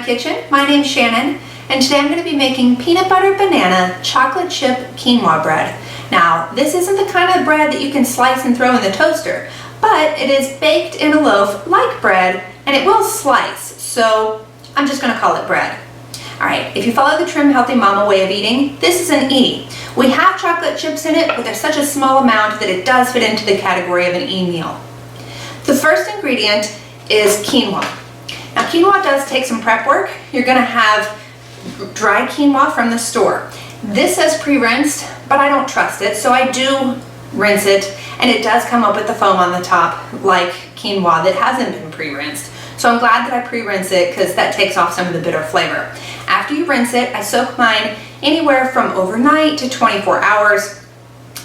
kitchen. My name's Shannon, and today I'm going to be making peanut butter banana chocolate chip quinoa bread. Now, this isn't the kind of bread that you can slice and throw in the toaster, but it is baked in a loaf like bread, and it will slice, so I'm just going to call it bread. Alright, if you follow the Trim Healthy Mama way of eating, this is an E. We have chocolate chips in it, but there's such a small amount that it does fit into the category of an E meal. The first ingredient is quinoa. Now, quinoa does take some prep work. You're going to have dry quinoa from the store. This says pre-rinsed, but I don't trust it, so I do rinse it, and it does come up with the foam on the top like quinoa that hasn't been pre-rinsed. So I'm glad that I pre-rinse it because that takes off some of the bitter flavor. After you rinse it, I soak mine anywhere from overnight to 24 hours.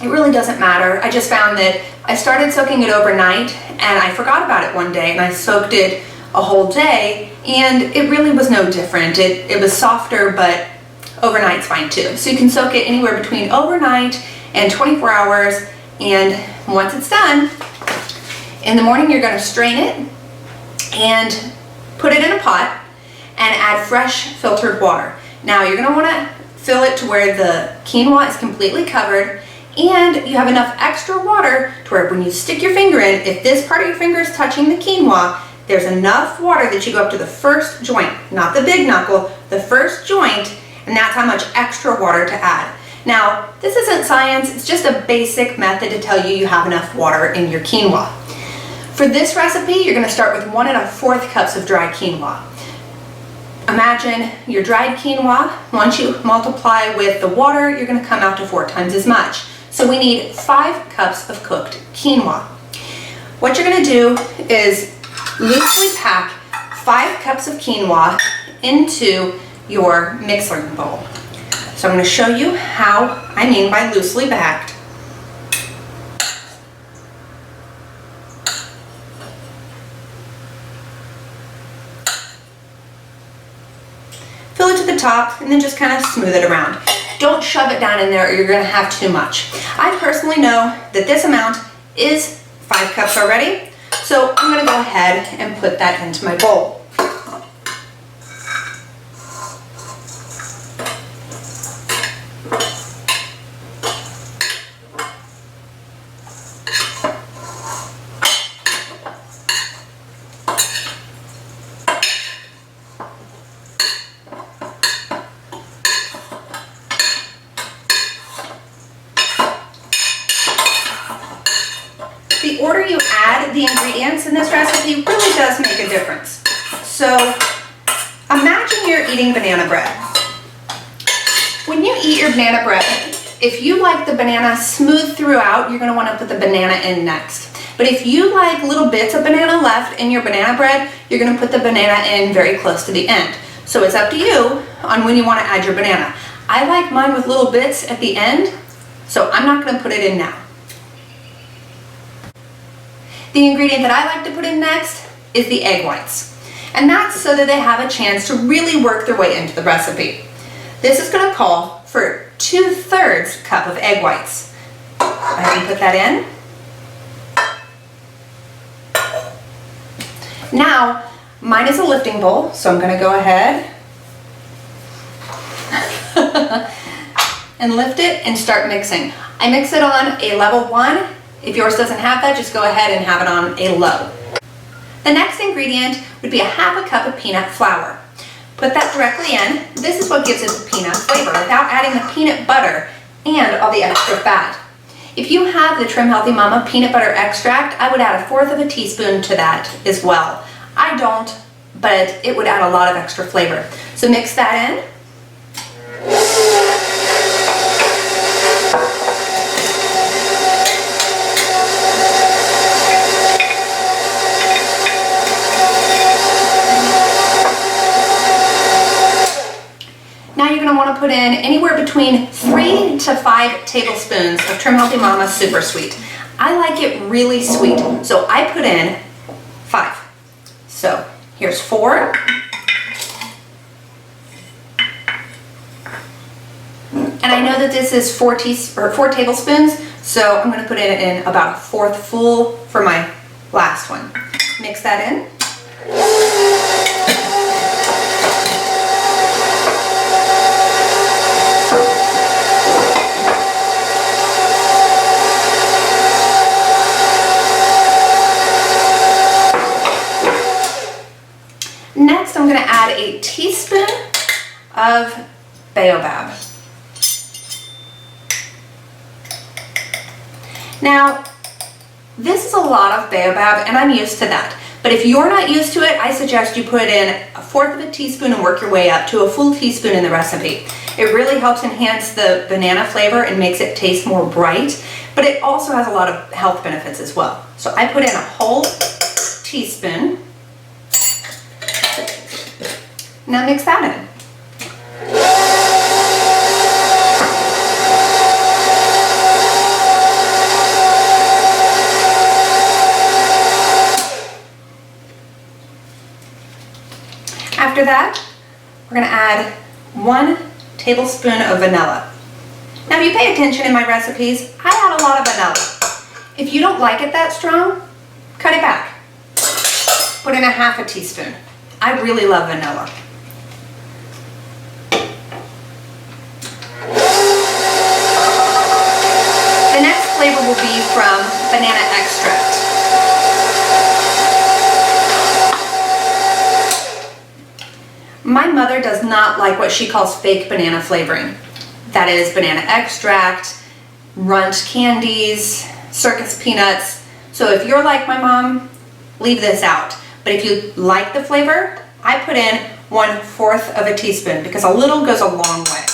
It really doesn't matter. I just found that I started soaking it overnight and I forgot about it one day and I soaked it a whole day and it really was no different. It was softer, but overnight's fine too. So you can soak it anywhere between overnight and 24 hours, and once it's done, in the morning you're going to strain it and put it in a pot and add fresh filtered water. Now you're going to want to fill it to where the quinoa is completely covered and you have enough extra water to where when you stick your finger in, if this part of your finger is touching the quinoa, there's enough water that you go up to the first joint, not the big knuckle, the first joint, and that's how much extra water to add. Now, this isn't science, it's just a basic method to tell you you have enough water in your quinoa. For this recipe, you're going to start with 1 1/4 cups of dry quinoa. Imagine your dried quinoa, once you multiply with the water, you're going to come out to 4 times as much. So we need 5 cups of cooked quinoa. What you're going to do is loosely pack 5 cups of quinoa into your mixing bowl. So I'm going to show you how I mean by loosely packed. Fill it to the top and then just kind of smooth it around. Don't shove it down in there or you're going to have too much. I personally know that this amount is 5 cups already, so I'm going to go ahead and put that into my bowl. The order you add the ingredients in this recipe really does make a difference. So imagine you're eating banana bread. When you eat your banana bread, if you like the banana smooth throughout, you're going to want to put the banana in next. But if you like little bits of banana left in your banana bread, you're going to put the banana in very close to the end. So it's up to you on when you want to add your banana. I like mine with little bits at the end, so I'm not going to put it in now. The ingredient that I like to put in next is the egg whites. And that's so that they have a chance to really work their way into the recipe. This is going to call for 2/3 cup of egg whites. I can put that in. Now, mine is a lifting bowl, so I'm going to go ahead and lift it and start mixing. I mix it on a level 1. If yours doesn't have that, just go ahead and have it on a low. The next ingredient would be 1/2 cup of peanut flour. Put that directly in. This is what gives it the peanut flavor without adding the peanut butter and all the extra fat. If you have the Trim Healthy Mama peanut butter extract, I would add 1/4 teaspoon to that as well. I don't, but it would add a lot of extra flavor. So mix that in. Now you're going to want to put in anywhere between 3 to 5 tablespoons of Trim Healthy Mama Super Sweet. I like it really sweet, so I put in 5. So here's 4. And I know that this is 4 tablespoons, so I'm going to put it in about 1/4 full for my last one. Mix that in. of Baobab. Now, this is a lot of Baobab, and I'm used to that. But if you're not used to it, I suggest you put in 1/4 of a teaspoon and work your way up to a full teaspoon in the recipe. It really helps enhance the banana flavor and makes it taste more bright, but it also has a lot of health benefits as well. So I put in a whole teaspoon. Now mix that in. After that, we're going to add 1 tablespoon of vanilla. Now if you pay attention in my recipes, I add a lot of vanilla. If you don't like it that strong, cut it back. Put in a 1/2 teaspoon. I really love vanilla. The next flavor will be from banana extract. My mother does not like what she calls fake banana flavoring. That is banana extract, Runch candies, circus peanuts. So if you're like my mom, leave this out. But if you like the flavor, I put in 1/4 of a teaspoon because a little goes a long way.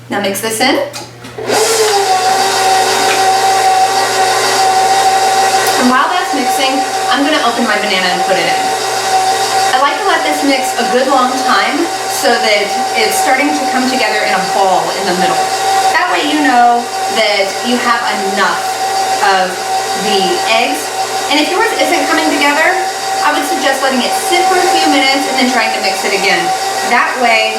Now mix this in. And while that's mixing, I'm going to open my banana and put it in. I like to let this mix a good long time so that it's starting to come together in a ball in the middle. That way you know that you have enough of the eggs. And if yours isn't coming together, I would suggest letting it sit for a few minutes and then trying to mix it again. That way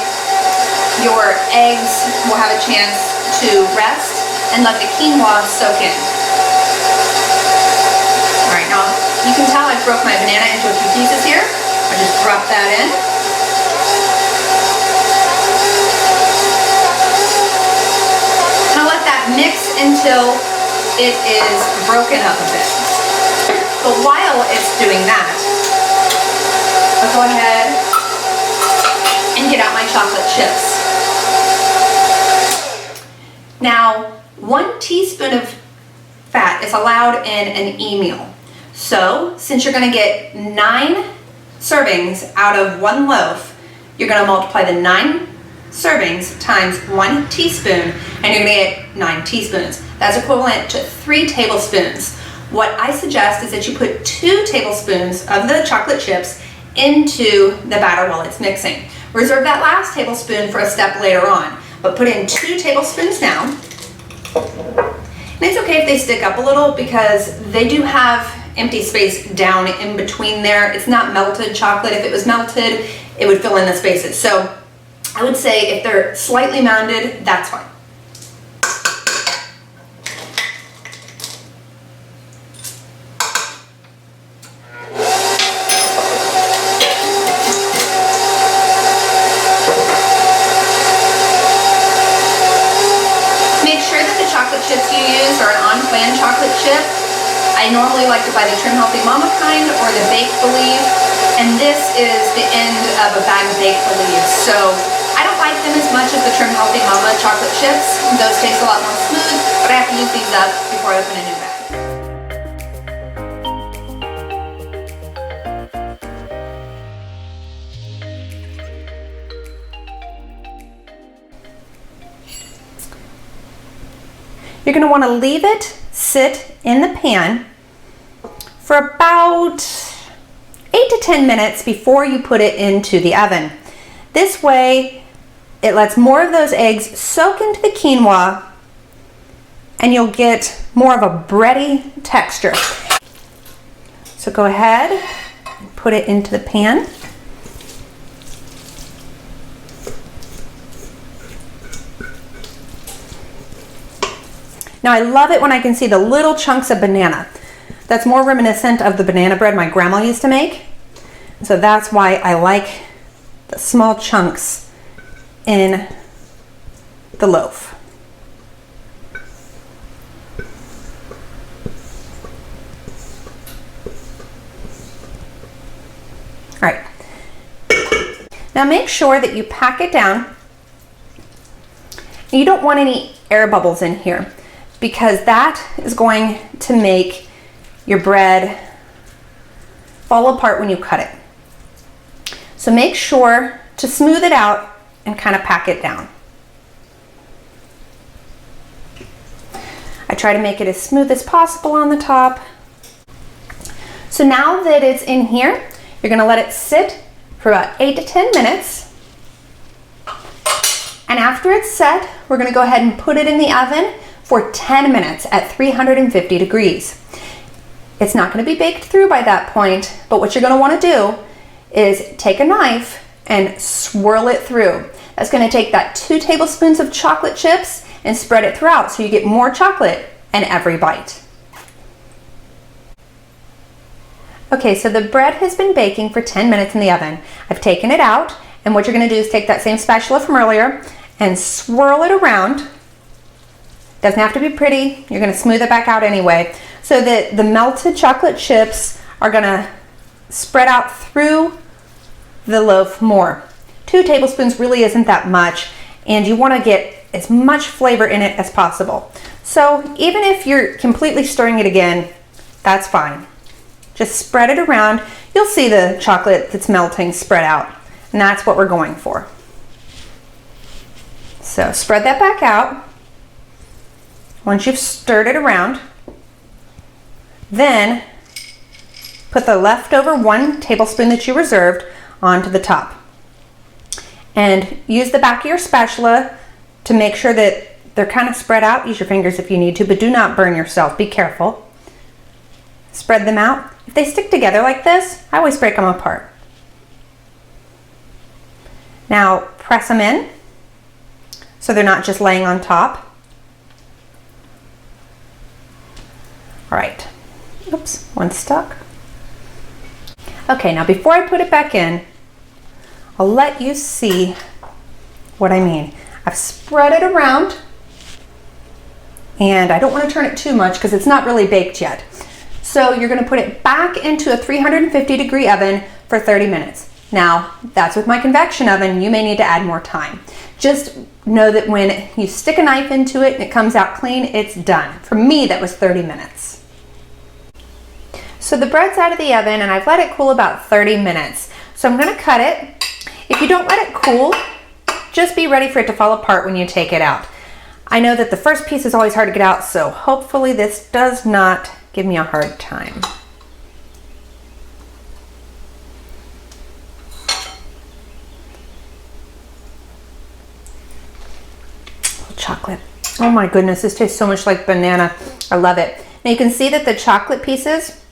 your eggs will have a chance to rest and let the quinoa soak in. Alright, now you can tell I broke my banana into a few pieces here. I just drop that in. And I'll let that mix until it is broken up a bit. But while it's doing that, I'll go ahead and get out my chocolate chips. Now, 1 teaspoon of fat is allowed in an e-meal. So, since you're going to get 9 servings out of 1 loaf, you're going to multiply the 9 servings times 1 teaspoon, and you're going to get 9 teaspoons. That's equivalent to 3 tablespoons. What I suggest is that you put 2 tablespoons of the chocolate chips into the batter while it's mixing. Reserve that last tablespoon for a step later on, but put in 2 tablespoons now. And it's okay if they stick up a little because they do have empty space down in between there. It's not melted chocolate. If it was melted, it would fill in the spaces. So I would say if they're slightly mounded, that's fine. Make sure that the chocolate chips you use are an on-plan chocolate chip. I normally like to buy the Trim Healthy Mama kind or the Bake Believe, and this is the end of a bag of Bake Believe. So I don't like them as much as the Trim Healthy Mama chocolate chips. Those taste a lot more smooth, but I have to use these up before I open a new bag. You're going to want to leave it sit in the pan for about 8 to 10 minutes before you put it into the oven. This way it lets more of those eggs soak into the quinoa and you'll get more of a bready texture. So go ahead and put it into the pan. Now I love it when I can see the little chunks of banana. That's more reminiscent of the banana bread my grandma used to make. So that's why I like the small chunks in the loaf. All right. Now make sure that you pack it down. You don't want any air bubbles in here because that is going to make your bread fall apart when you cut it. So make sure to smooth it out and kind of pack it down. I try to make it as smooth as possible on the top. So now that it's in here, you're gonna let it sit for about 8 to 10 minutes. And after it's set, we're gonna go ahead and put it in the oven for 10 minutes at 350 degrees. It's not gonna be baked through by that point, but what you're gonna wanna do is take a knife and swirl it through. That's gonna take that 2 tablespoons of chocolate chips and spread it throughout so you get more chocolate in every bite. Okay, so the bread has been baking for 10 minutes in the oven. I've taken it out, and what you're gonna do is take that same spatula from earlier and swirl it around. Doesn't have to be pretty, you're gonna smooth it back out anyway, so that the melted chocolate chips are gonna spread out through the loaf more. 2 tablespoons really isn't that much, and you wanna get as much flavor in it as possible. So even if you're completely stirring it again, that's fine. Just spread it around. You'll see the chocolate that's melting spread out, and that's what we're going for. So spread that back out. Once you've stirred it around, then put the leftover 1 tablespoon that you reserved onto the top. And use the back of your spatula to make sure that they're kind of spread out. Use your fingers if you need to, but do not burn yourself. Be careful. Spread them out. If they stick together like this, I always break them apart. Now press them in so they're not just laying on top. All right. Oops, one stuck. Okay, now before I put it back in, I'll let you see what I mean. I've spread it around, and I don't want to turn it too much because it's not really baked yet. So you're going to put it back into a 350 degree oven for 30 minutes. Now, that's with my convection oven. You may need to add more time. Just know that when you stick a knife into it and it comes out clean, it's done. For me, that was 30 minutes. So the bread's out of the oven, and I've let it cool about 30 minutes. So I'm going to cut it. If you don't let it cool, just be ready for it to fall apart when you take it out. I know that the first piece is always hard to get out, so hopefully this does not give me a hard time. Chocolate. Oh my goodness, this tastes so much like banana. I love it. Now you can see that the chocolate pieces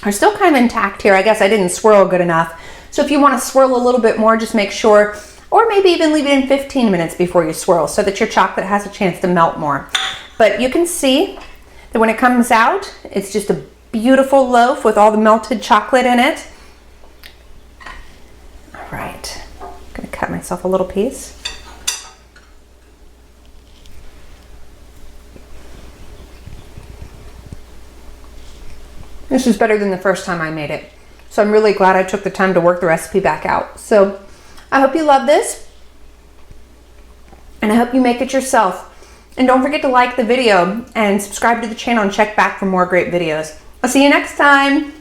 are still kind of intact here. I guess I didn't swirl good enough. So if you want to swirl a little bit more, just make sure, or maybe even leave it in 15 minutes before you swirl so that your chocolate has a chance to melt more. But you can see that when it comes out, it's just a beautiful loaf with all the melted chocolate in it. All right, I'm gonna cut myself a little piece. This is better than the first time I made it. So I'm really glad I took the time to work the recipe back out. So I hope you love this, and I hope you make it yourself. And don't forget to like the video and subscribe to the channel and check back for more great videos. I'll see you next time.